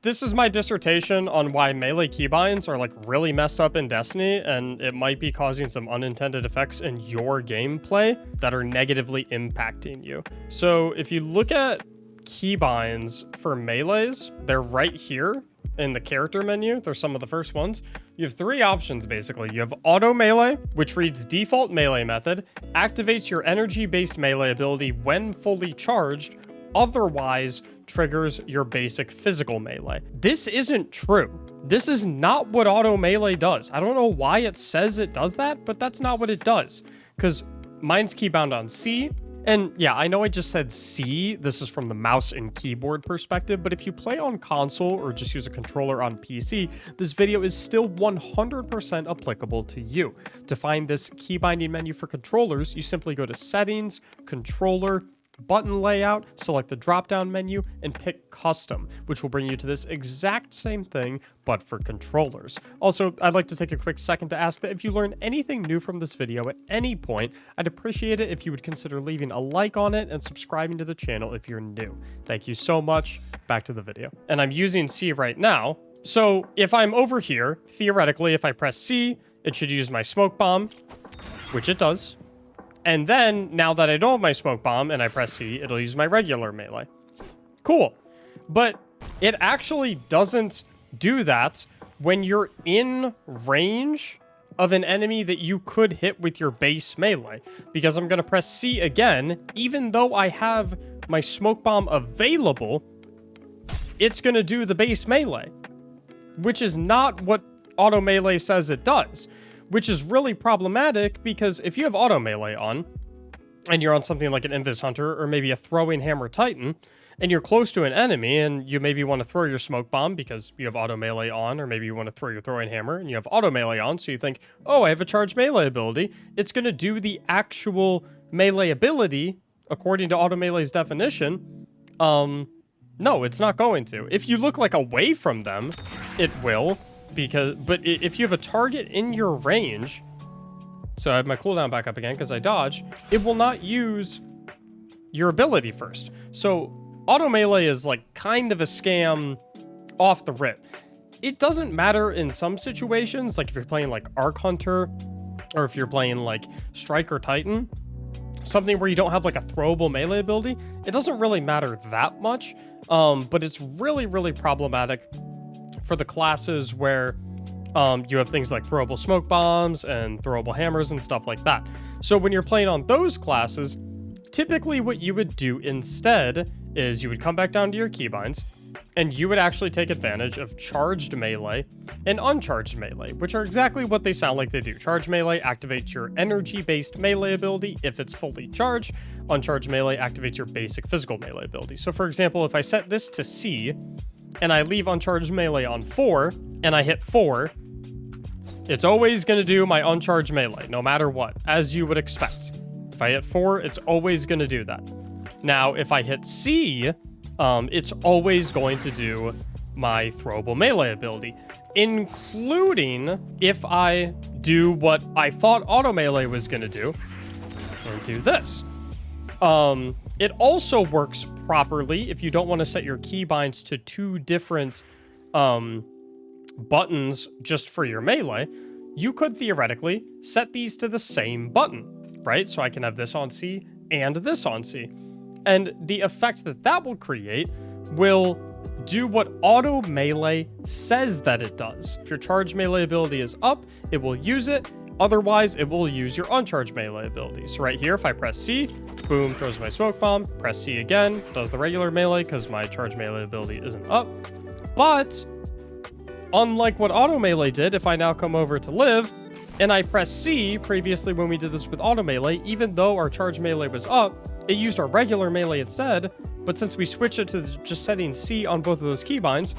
This is my dissertation on why melee keybinds are like really messed up in Destiny, and it might be causing some unintended effects in your gameplay that are negatively impacting you. So if you look at keybinds for melees, they're right here in the character menu. They're some of the first ones. You have three options basically. You have auto melee, which reads default melee method, activates your energy-based melee ability when fully charged, otherwise triggers your basic physical melee. This isn't true. This is not what auto melee does. I don't know why it says it does that, but that's not what it does. Because mine's keybound on C, and yeah, I know I just said C. This is from the mouse and keyboard perspective, but if you play on console or just use a controller on PC, this video is still 100% applicable to you. To find this keybinding menu for controllers, you simply go to Settings, Controller, Button Layout, select the drop-down menu, and pick Custom, which will bring you to this exact same thing, but for controllers. Also, I'd like to take a quick second to ask that if you learn anything new from this video at any point, I'd appreciate it if you would consider leaving a like on it and subscribing to the channel if you're new. Thank you so much. Back to the video. And I'm using C right now, so if I'm over here, theoretically, if I press C, it should use my smoke bomb, which it does. And then, now that I don't have my smoke bomb and I press C, it'll use my regular melee. Cool. But it actually doesn't do that when you're in range of an enemy that you could hit with your base melee. Because I'm going to press C again, even though I have my smoke bomb available, it's going to do the base melee. Which is not what auto melee says it does. Which is really problematic because if you have auto melee on, and you're on something like an Invis Hunter or maybe a Throwing Hammer Titan, and you're close to an enemy and you maybe want to throw your smoke bomb because you have auto melee on, or maybe you want to throw your Throwing Hammer and you have auto melee on, so you think, oh, I have a charged melee ability, it's going to do the actual melee ability according to auto melee's definition. No, it's not going to. If you look like away from them, it will. But if you have a target in your range, so I have my cooldown back up again because I dodge, it will not use your ability first. So auto melee is like kind of a scam off the rip. It doesn't matter in some situations, like if you're playing like Arc Hunter, or if you're playing like Striker Titan, something where you don't have like a throwable melee ability, it doesn't really matter that much, but it's really, really problematic for the classes where you have things like throwable smoke bombs and throwable hammers and stuff like that. So when you're playing on those classes, typically what you would do instead is you would come back down to your keybinds and you would actually take advantage of charged melee and uncharged melee, which are exactly what they sound like they do. Charged melee activates your energy-based melee ability if it's fully charged. Uncharged melee activates your basic physical melee ability. So for example, if I set this to C, and I leave uncharged melee on 4, and I hit 4, it's always going to do my uncharged melee, no matter what, as you would expect. If I hit 4, it's always going to do that. Now, if I hit C, it's always going to do my throwable melee ability, including if I do what I thought auto melee was going to do, and do this. It also works properly if you don't want to set your keybinds to two different buttons just for your melee. You could theoretically set these to the same button, right? So I can have this on C and this on C. And the effect that that will create will do what auto melee says that it does. If your charged melee ability is up, it will use it. Otherwise, it will use your uncharged melee ability. So right here, if I press C, boom, throws my smoke bomb. Press C again, does the regular melee because my charged melee ability isn't up. But unlike what auto melee did, if I now come over to live and I press C, previously when we did this with auto melee, even though our charged melee was up, it used our regular melee instead. But since we switched it to just setting C on both of those keybinds,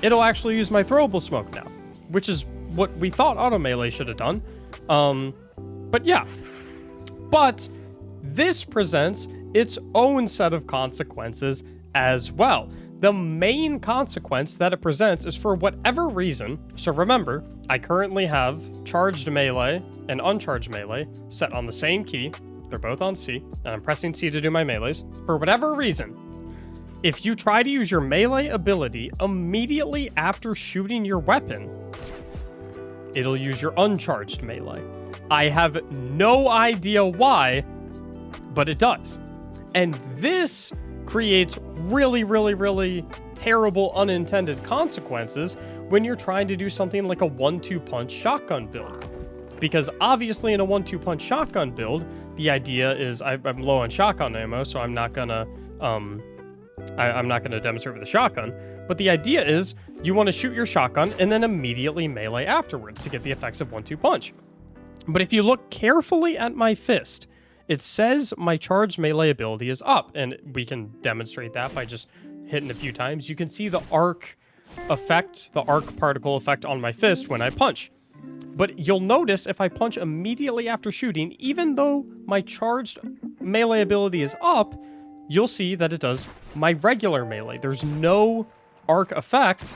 it'll actually use my throwable smoke now, which is what we thought auto melee should have done. But yeah. But this presents its own set of consequences as well. The main consequence that it presents is for whatever reason. So remember, I currently have charged melee and uncharged melee set on the same key. They're both on C, and I'm pressing C to do my melees. For whatever reason, If you try to use your melee ability immediately after shooting your weapon, it'll use your uncharged melee. I have no idea why, but it does. And this creates really, really, really terrible unintended consequences when you're trying to do something like a 1-2 punch shotgun build. Because obviously in a 1-2 punch shotgun build, the idea is I'm low on shotgun ammo, so I'm not gonna demonstrate with a shotgun. But the idea is you want to shoot your shotgun and then immediately melee afterwards to get the effects of 1-2 punch. But if you look carefully at my fist, it says my charged melee ability is up, and we can demonstrate that by just hitting a few times. You can see the arc effect, the arc particle effect on my fist when I punch. But you'll notice if I punch immediately after shooting, even though my charged melee ability is up, you'll see that it does my regular melee. There's no arc effect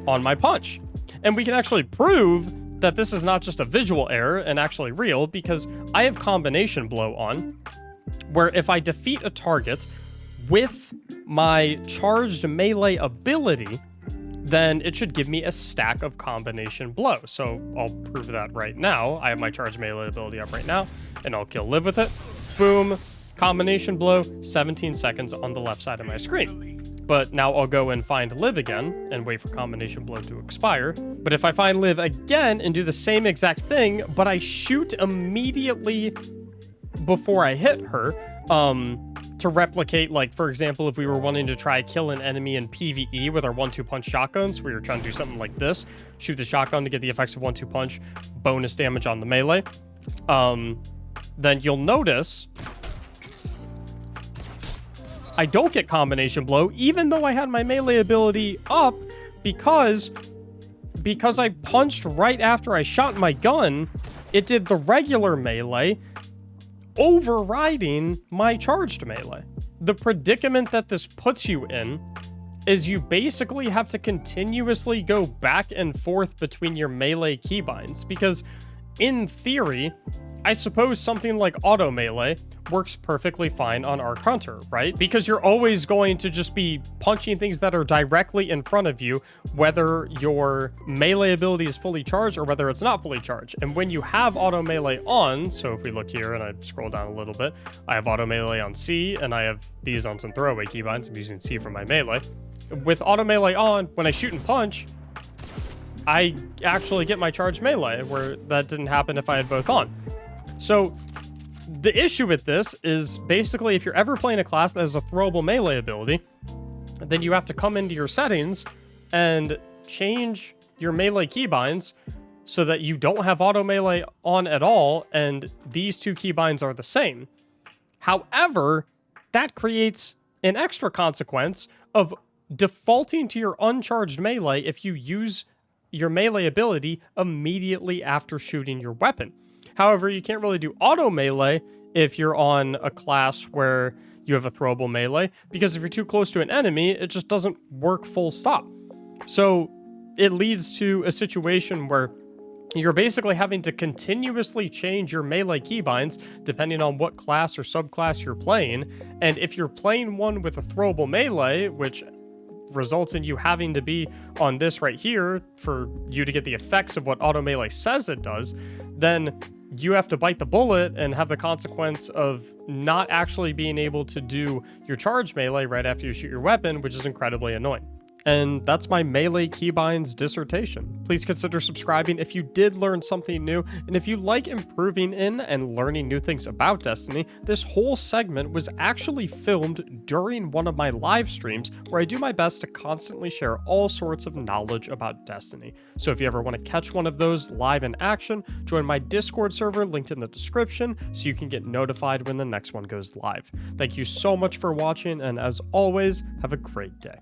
on my punch. And we can actually prove that this is not just a visual error and actually real, because I have combination blow on, where if I defeat a target with my charged melee ability, then it should give me a stack of combination blow. So I'll prove that right now. I have my charged melee ability up right now, and I'll kill Liv with it. Boom, combination blow, 17 seconds on the left side of my screen. But now I'll go and find Liv again and wait for combination blow to expire. But if I find Liv again and do the same exact thing, but I shoot immediately before I hit her, to replicate, like, for example, if we were wanting to try kill an enemy in PvE with our 1-2 punch shotguns, we were trying to do something like this, shoot the shotgun to get the effects of 1-2 punch, bonus damage on the melee, then you'll notice I don't get combination blow, even though I had my melee ability up, because I punched right after I shot my gun, it did the regular melee, overriding my charged melee. The predicament that this puts you in is you basically have to continuously go back and forth between your melee keybinds, because in theory, I suppose something like auto melee works perfectly fine on Arc Hunter, right? Because you're always going to just be punching things that are directly in front of you, whether your melee ability is fully charged or whether it's not fully charged. And when you have auto melee on, so if we look here and I scroll down a little bit, I have auto melee on C and I have these on some throwaway keybinds. I'm using C for my melee. With auto melee on, when I shoot and punch, I actually get my charged melee, where that didn't happen if I had both on. So the issue with this is basically if you're ever playing a class that has a throwable melee ability, then you have to come into your settings and change your melee keybinds so that you don't have auto melee on at all, and these two keybinds are the same. However, that creates an extra consequence of defaulting to your uncharged melee if you use your melee ability immediately after shooting your weapon. However, you can't really do auto melee if you're on a class where you have a throwable melee, because if you're too close to an enemy, it just doesn't work full stop. So it leads to a situation where you're basically having to continuously change your melee keybinds depending on what class or subclass you're playing. And if you're playing one with a throwable melee, which results in you having to be on this right here for you to get the effects of what auto melee says it does, then you have to bite the bullet and have the consequence of not actually being able to do your charge melee right after you shoot your weapon, which is incredibly annoying. And that's my melee keybinds dissertation. Please consider subscribing if you did learn something new, and if you like improving in and learning new things about Destiny, this whole segment was actually filmed during one of my live streams where I do my best to constantly share all sorts of knowledge about Destiny. So if you ever want to catch one of those live in action, join my Discord server linked in the description so you can get notified when the next one goes live. Thank you so much for watching, and as always, have a great day.